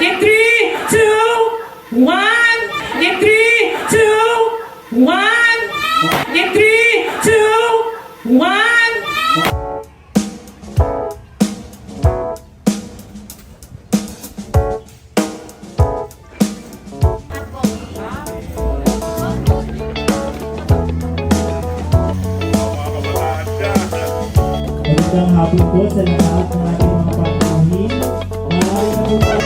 In 3, 2, 1. In 3, 2, 1. In 3, 2, 1. Magandang hapon po sa lahat ng ating mga pamangkin. Maaari na po tayo.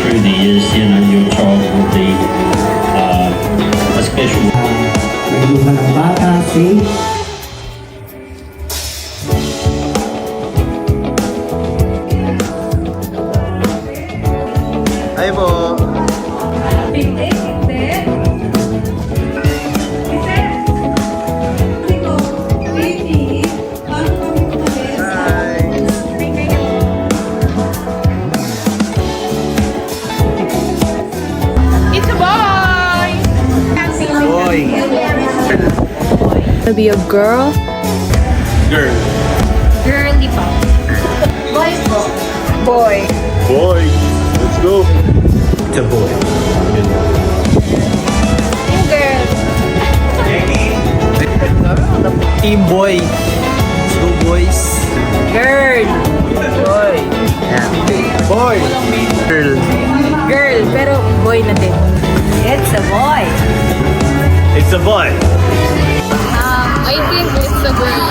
Through the years, your child will be a special. Nagduhan ng bata, safe. Hi po. Hindi. Ito, baby, bago kami umalis. Hi. It's a boy! Boy. To be a girl. Girl. Girly pa. Boy po. Boy. Boy. Let's go. It's a boy. Girl. Team boy. Let's go boys. Girl. Boy. Yeah. Boy. Girl. Girl, pero boy na din. It's a boy. It's a boy. I think it's a girl.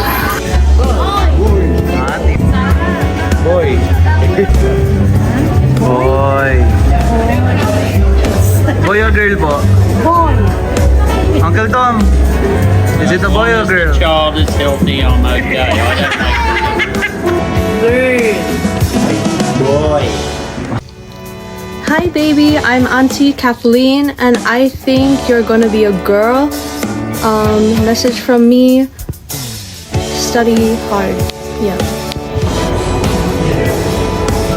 Boy. Boy. Boy or girl po? Boy. Uncle Tom. Is it a boy or girl? Child is healthy, I'm okay. I don't make Boy. Hi baby, I'm Auntie Kathleen and I think you're gonna be a girl. Message from me. Study hard. Yeah.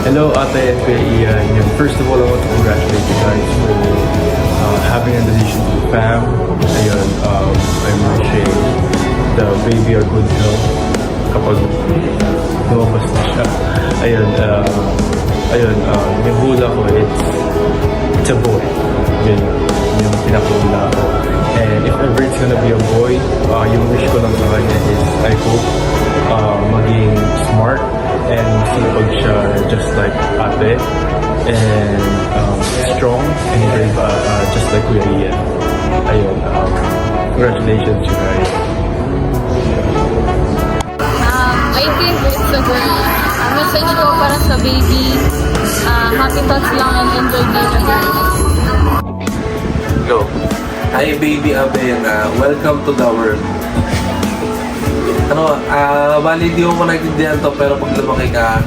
Hello, Ate and Ian. First of all, I want to congratulate you guys for having a decision to fam. Ayun, I'm wishing the baby a good health kapag lumabas na siya. Yung hula ko, it's a boy. Yun yung pinakahula ko. And if ever it's gonna be a boy, yung wish ko lang sa kanya is I hope maging smart and sipag siya just like ate and strong and brave just like Kuya Ian. Ayun, congratulations you guys. I think it's a girl. Message ko para sa baby. Happy thoughts lang and enjoy being a girl. Go. Hi baby Abena, welcome to the world. Bali di ko nagtindihan to pero pag lumaki ka,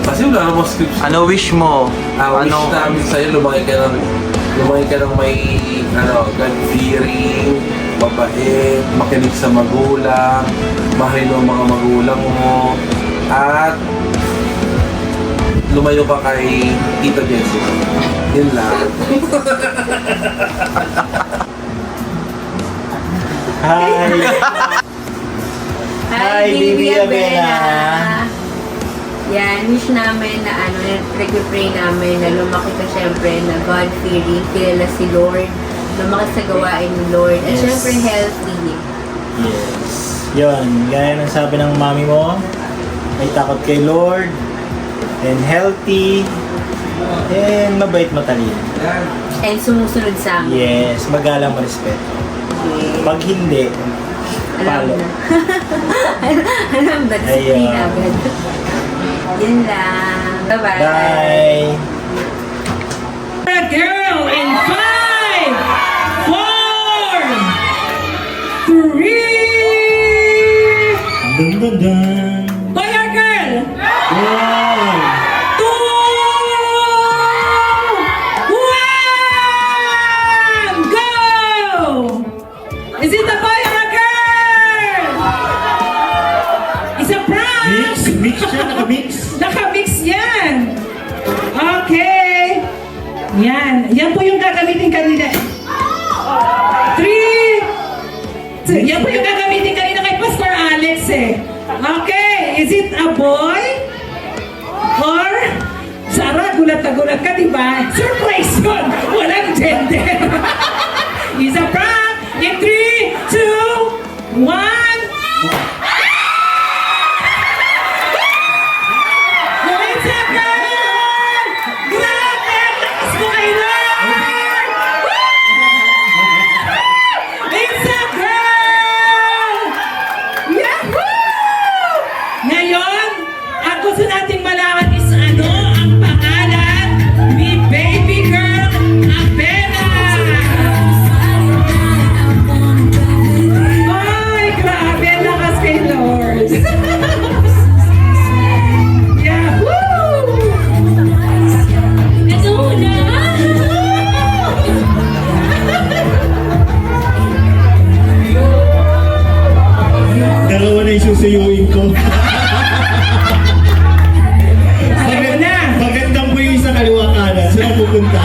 kasi wala namang scripts. Ano wish mo? Wish namin sa'yo, lumaki ka ng may, God-fearing, mabait, makinig sa magulang, mahalin mo ang mga magulang mo, at lumayo ka kay Tita Jessica. Yun lang. Hi! Hi, Baby Abena. Yan, wish namin na nag-pray namin na lumaki ka syempre na God-fearing, kilala si Lord, lumaki sa gawain ni Lord, at Yes. syempre healthy. Yes. Yun, gaya ng sabi ng mami mo, may takot kay Lord, and healthy, and mabait matalino. And sumusunod sa amin. Yes, magalang respeto. Yeah. Pag hindi, Alam palo. na. Alam ba? Disiplina Ayun. agad. Yun lang. Bye-bye. Bye! A girl in 5, 4, 3. Dun dun dun! Boy or girl? Wow! 2, 1, go! Is it a boy or a girl? It's a prank! Mix siya, naka-mix. Naka-mix yan! Okay! Yan. Yan po yung gagamitin kanina. 3, yan po yung gagamitin kanina kay Pastor Alex eh. Okay, is it a boy? Or, Sarah, gulat na gulat ka, diba? Surprise yun! Walang gender! Is a prank! In 3, 2, 1, it's a girl! Grabe! Lakas mo kay Lord! It's a girl! Yahoo! Ngayon, ang gusto nating malaman is ano ang pangalan ni baby girl Abena! Ay, grabe! Lakas kay Lord! Yahoo! Ito na! Dalawa na yung susuyuin ko. Alam mo na! Magandang po yung isa kaliwa kanan. Saan pupunta?